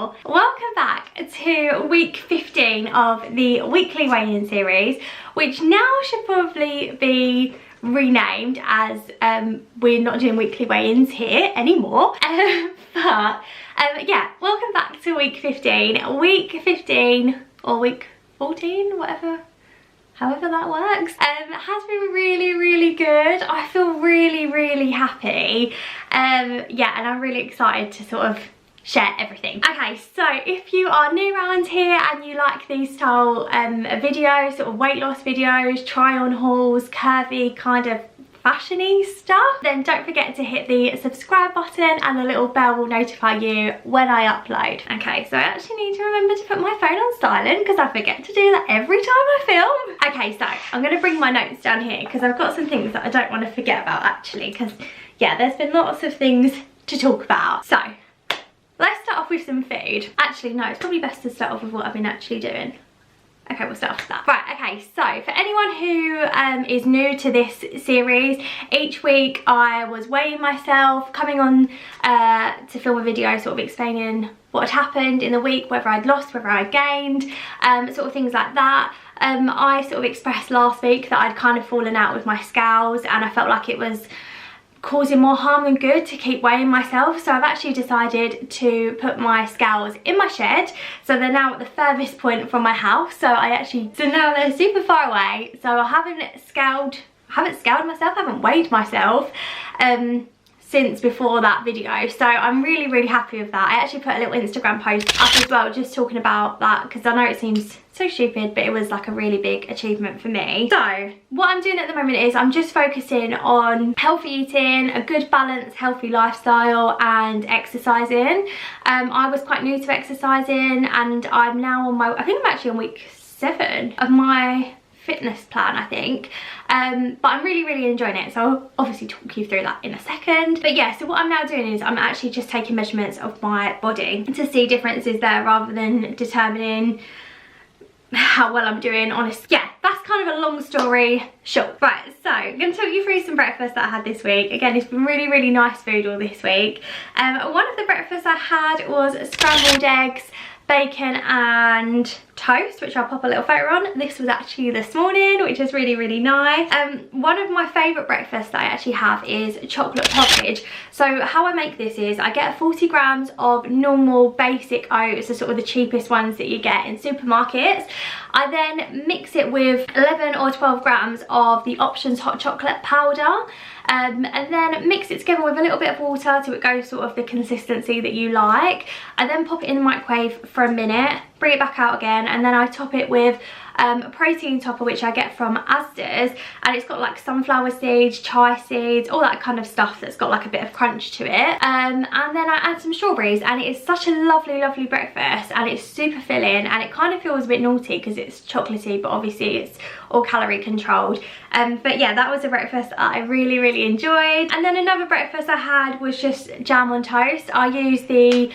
channel. Welcome back to week 15 of the weekly weigh-in series, which now should probably be renamed as we're not doing weekly weigh-ins here anymore. Yeah, welcome back to week 15. Week 15 or week 14, whatever. However that works, has been really good. I feel really happy. Yeah, and I'm really excited to sort of share everything. Okay, so if you are new around here and you like these style videos, sort of weight loss videos, try on hauls, curvy kind of fashiony stuff, then don't forget to hit the subscribe button and the little bell will notify you when I upload. Okay, so I actually need to remember to put my phone on silent because I forget to do that every time I film. Okay, so I'm going to bring my notes down here because I've got some things that I don't want to forget about actually, because yeah, there's been lots of things to talk about. So let's start off with some food. Actually, no, it's probably best to start off with what I've been actually doing. Okay, we'll start off with that. Right, okay, so for anyone who is new to this series, each week I was weighing myself, coming on to film a video sort of explaining what had happened in the week, whether I'd lost, whether I'd gained, sort of things like that. I sort of expressed last week that I'd kind of fallen out with my scales and I felt like it was causing more harm than good to keep weighing myself, so I've actually decided to put my scales in my shed. So they're now at the furthest point from my house, so now they're super far away, so I haven't scaled myself, I haven't weighed myself since before that video, so I'm really happy with that. I actually put a little Instagram post up as well just talking about that because I know it seems so stupid, but it was like a really big achievement for me. So what I'm doing at the moment is I'm just focusing on healthy eating, a good balanced healthy lifestyle and exercising. I was quite new to exercising and I'm now on I think I'm actually on week 7 of my fitness plan, I think, but I'm really enjoying it, so I'll obviously talk you through that in a second. But yeah, so what I'm now doing is I'm actually just taking measurements of my body to see differences there rather than determining how well I'm doing on yeah, that's kind of a long story short. Right, so I'm going to talk you through some breakfast that I had this week. Again, it's been really nice food all this week. One of the breakfasts I had was scrambled eggs, bacon and toast, which I'll pop a little photo on. This was actually this morning, which is really nice. One of my favourite breakfasts that I actually have is chocolate porridge. So how I make this is I get 40 grams of normal basic oats, the sort of the cheapest ones that you get in supermarkets. I then mix it with 11 or 12 grams of the Options hot chocolate powder. And then mix it together with a little bit of water till it goes sort of the consistency that you like. I then pop it in the microwave for a minute, bring it back out again, and then I top it with a protein topper which I get from Asda's, and it's got like sunflower seeds, chia seeds, all that kind of stuff that's got like a bit of crunch to it. And then I add some strawberries, and it is such a lovely breakfast, and it's super filling, and it kind of feels a bit naughty because it's chocolatey, but obviously it's all calorie controlled. But yeah, that was a breakfast that I really enjoyed. And then another breakfast I had was just jam on toast. I use the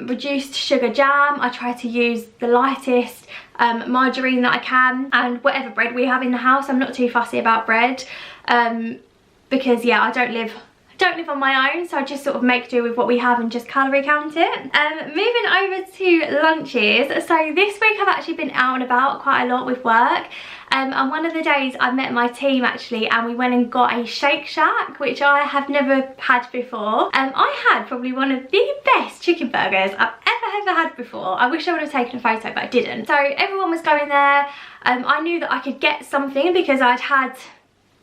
reduced sugar jam. I try to use the lightest margarine that I can, and whatever bread we have in the house. I'm not too fussy about bread because yeah, I don't live on my own, so I just sort of make do with what we have and just calorie count it. Moving over to lunches, so this week I've actually been out and about quite a lot with work, and one of the days I met my team actually, and we went and got a Shake Shack, which I have never had before. I had probably one of the best chicken burgers I've ever had before. I wish I would have taken a photo, but I didn't. So everyone was going there. I knew that I could get something because I'd had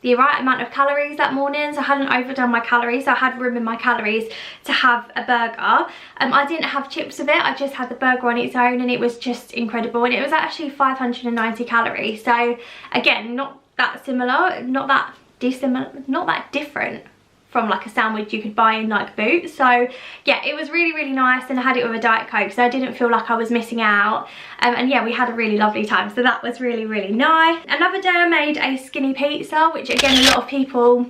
the right amount of calories that morning, so I hadn't overdone my calories, so I had room in my calories to have a burger. I didn't have chips with it, I just had the burger on its own, and it was just incredible, and it was actually 590 calories, so again, not that similar, not that dissimilar, not that different from like a sandwich you could buy in like Boots. So yeah, it was really nice, and I had it with a Diet Coke, so I didn't feel like I was missing out. And yeah, we had a really lovely time, so that was really nice. Another day I made a skinny pizza, which again a lot of people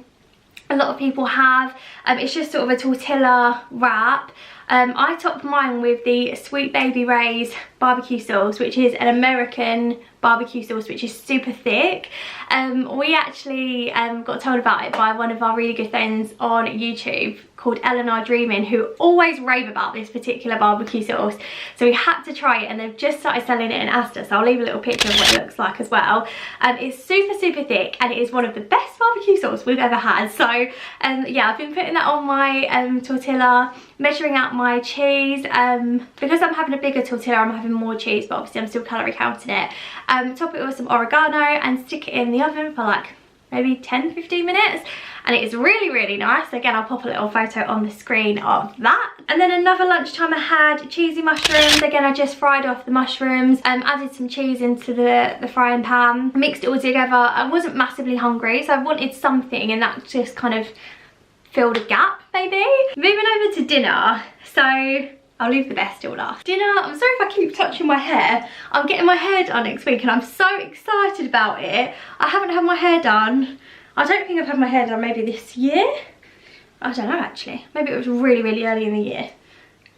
have. It's just sort of a tortilla wrap. I topped mine with the Sweet Baby Ray's barbecue sauce, which is an American barbecue sauce, which is super thick. We actually got told about it by one of our really good friends on YouTube called Eleanor Dreamin', who always rave about this particular barbecue sauce. So we had to try it, and they've just started selling it in Asda, so I'll leave a little picture of what it looks like as well. It's super thick, and it is one of the best barbecue sauce we've ever had. So yeah, I've been putting that on my tortilla, measuring out my cheese. Because I'm having a bigger tortilla, I'm having more cheese, but obviously I'm still calorie counting it. Top it with some oregano and stick it in the oven for like maybe 10-15 minutes, and it is really nice. Again, I'll pop a little photo on the screen of that. And then another lunchtime I had cheesy mushrooms. Again, I just fried off the mushrooms, added some cheese into the frying pan, mixed it all together. I wasn't massively hungry, so I wanted something, and that just kind of filled a gap maybe. Moving over to dinner, so I'll leave the best till last. Dinner, I'm sorry if I keep touching my hair. I'm getting my hair done next week and I'm so excited about it. I haven't had my hair done. I don't think I've had my hair done maybe this year. I don't know actually. Maybe it was really early in the year.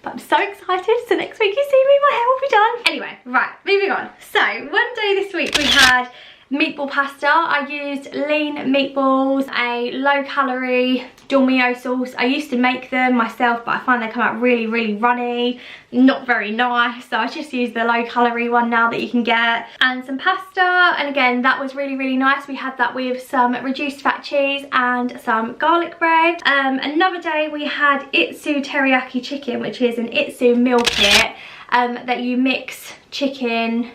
But I'm so excited. So next week you see me, my hair will be done. Anyway, right, moving on. So one day this week we had meatball pasta. I used lean meatballs, a low calorie dolmio sauce. I used to make them myself, but I find they come out really runny, not very nice, so I just use the low calorie one now that you can get, and some pasta. And again, that was really nice. We had that with some reduced fat cheese and some garlic bread. Another day we had Itsu teriyaki chicken, which is an Itsu meal kit that you mix chicken,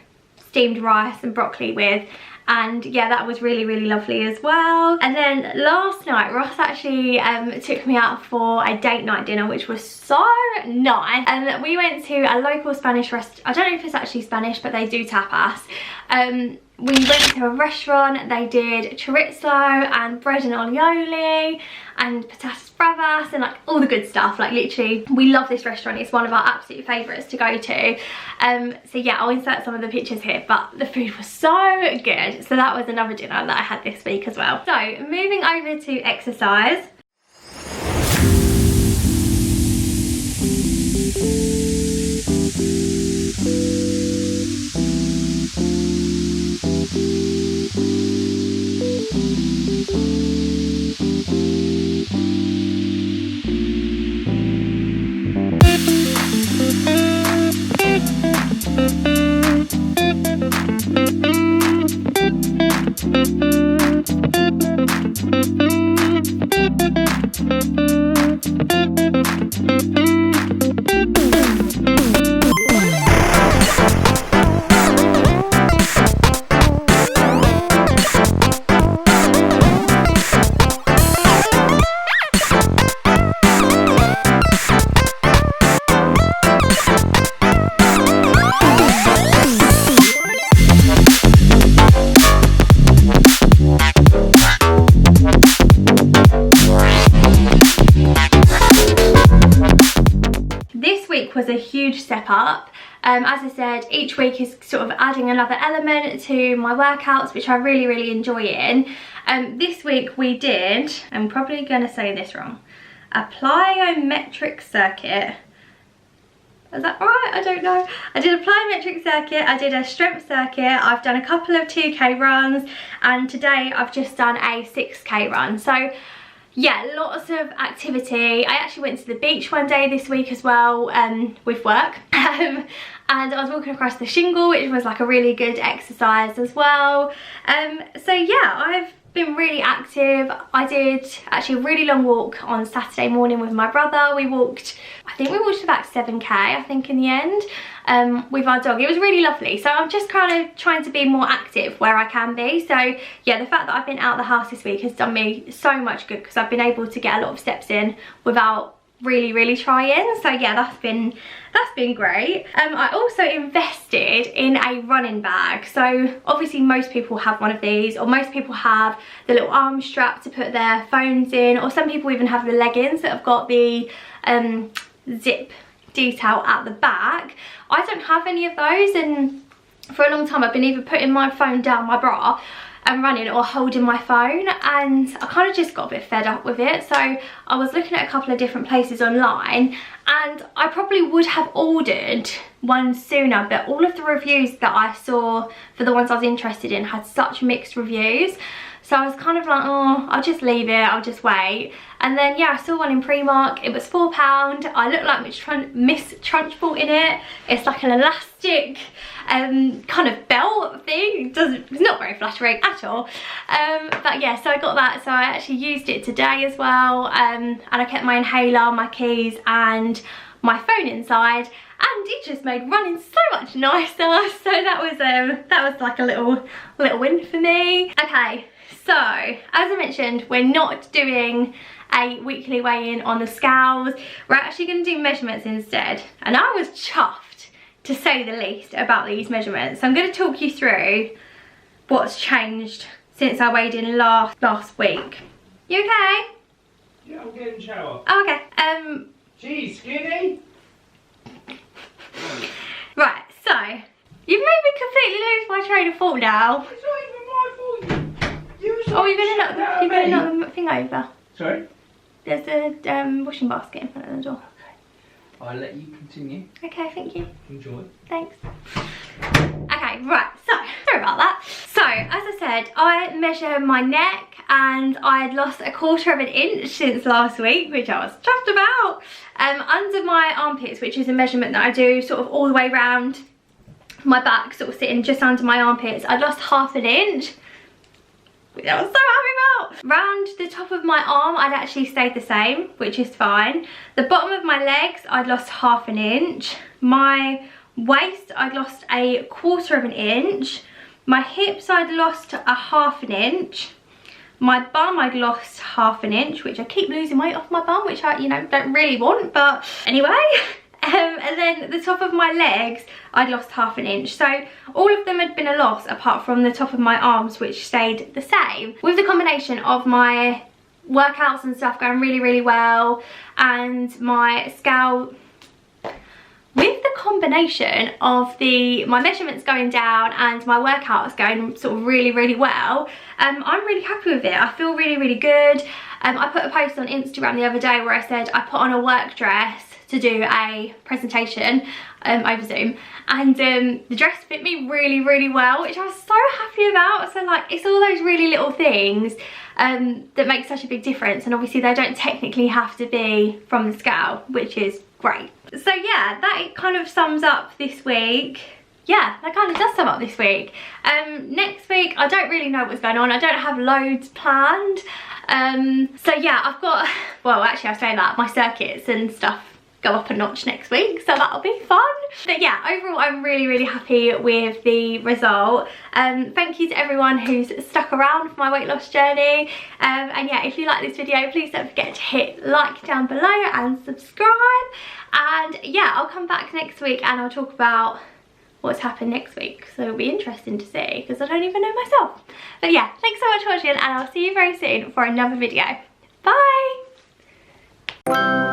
steamed rice and broccoli with. And yeah, that was really lovely as well. And then last night Ross actually took me out for a date night dinner, which was so nice. And we went to a local Spanish restaurant. I don't know if it's actually Spanish, but they do tapas. We went to a restaurant. They did chorizo and bread and alioli and patatas bravas and like all the good stuff. Like literally, we love this restaurant. It's one of our absolute favourites to go to. So yeah, I'll insert some of the pictures here, but the food was so good. So that was another dinner that I had this week as well. So moving over to exercise. Was a huge step up. As I said, each week is sort of adding another element to my workouts, which I really enjoy in. This week we did, I'm probably going to say this wrong, a plyometric circuit. Is that right? I don't know. I did a plyometric circuit, I did a strength circuit, I've done a couple of 2k runs, and today I've just done a 6k run. So yeah, lots of activity. I actually went to the beach one day this week as well with work. And I was walking across the shingle, which was like a really good exercise as well. So yeah, I've been really active. I did actually a really long walk on Saturday morning with my brother. We walked, I think we walked about 7k, I think, in the end, with our dog. It was really lovely. So I'm just kind of trying to be more active where I can be. So yeah, the fact that I've been out of the house this week has done me so much good, because I've been able to get a lot of steps in without really trying. So yeah, that's been great. I also invested in a running bag. So obviously most people have one of these, or most people have the little arm strap to put their phones in, or some people even have the leggings that have got the zip detail at the back. I don't have any of those, and for a long time I've been either putting my phone down my bra running or holding my phone, and I kind of just got a bit fed up with it. So I was looking at a couple of different places online, and I probably would have ordered one sooner, but all of the reviews that I saw for the ones I was interested in had such mixed reviews. So I was kind of like, oh, I'll just leave it, I'll just wait. And then yeah, I saw one in Primark. It was £4. I look like Miss Trunchbull in it. It's like an elastic kind of belt thing. It's not very flattering at all. But yeah, so I got that. So I actually used it today as well. And I kept my inhaler, my keys and my phone inside. And it just made running so much nicer. So that was like a little win for me. Okay, so as I mentioned, we're not doing a weekly weigh-in on the scales. We're actually going to do measurements instead. And I was chuffed, to say the least, about these measurements. So I'm going to talk you through what's changed since I weighed in last week. You okay? Yeah, I'm getting shower. Oh, okay. Gee, skinny. Right, so you've made me completely lose my train of thought now. It's not even my fault. Oh, you're gonna knock the thing over. Sorry? There's a washing basket in front of the door. I'll let you continue. Okay, thank you. Enjoy. Thanks. Okay, right, so, sorry about that. So, as I said, I measured my neck and I had lost 1/4 of an inch since last week, which I was chuffed about. Under my armpits, which is a measurement that I do sort of all the way around my back, sort of sitting just under my armpits, I lost 1/2 inch, which I was so happy about. Round the top of my arm, I'd actually stayed the same, which is fine. The bottom of my legs, I'd lost 1/2 inch. My waist, I'd lost 1/4 inch. My hips, I'd lost 1/2 inch. My bum, I'd lost 1/2 inch, which I keep losing weight off my bum, which I, you know, don't really want, but anyway. And then the top of my legs, I'd lost 1/2 inch. So all of them had been a loss apart from the top of my arms, which stayed the same. With the combination of my workouts and stuff going really, really well, and my scale, with the combination of my measurements going down and my workouts going sort of really, really well, I'm really happy with it. I feel really, really good. I put a post on Instagram the other day where I said I put on a work dress to do a presentation over Zoom, and the dress fit me really, really well, which I was so happy about. So like, it's all those really little things that make such a big difference, and obviously they don't technically have to be from the scale, which is great. So yeah, that kind of sums up this week. Yeah, that kind of does sum up this week. Next week, I don't really know what's going on. I don't have loads planned. So yeah, I've got, well, actually I say that, my circuits and stuff go up a notch next week, so that'll be fun. But yeah, overall I'm really, really happy with the result. Thank you to everyone who's stuck around for my weight loss journey. And yeah, if you like this video, please don't forget to hit like down below and subscribe. And yeah, I'll come back next week and I'll talk about what's happened next week, so it'll be interesting to see because I don't even know myself. But yeah, thanks so much for watching, and I'll see you very soon for another video. Bye.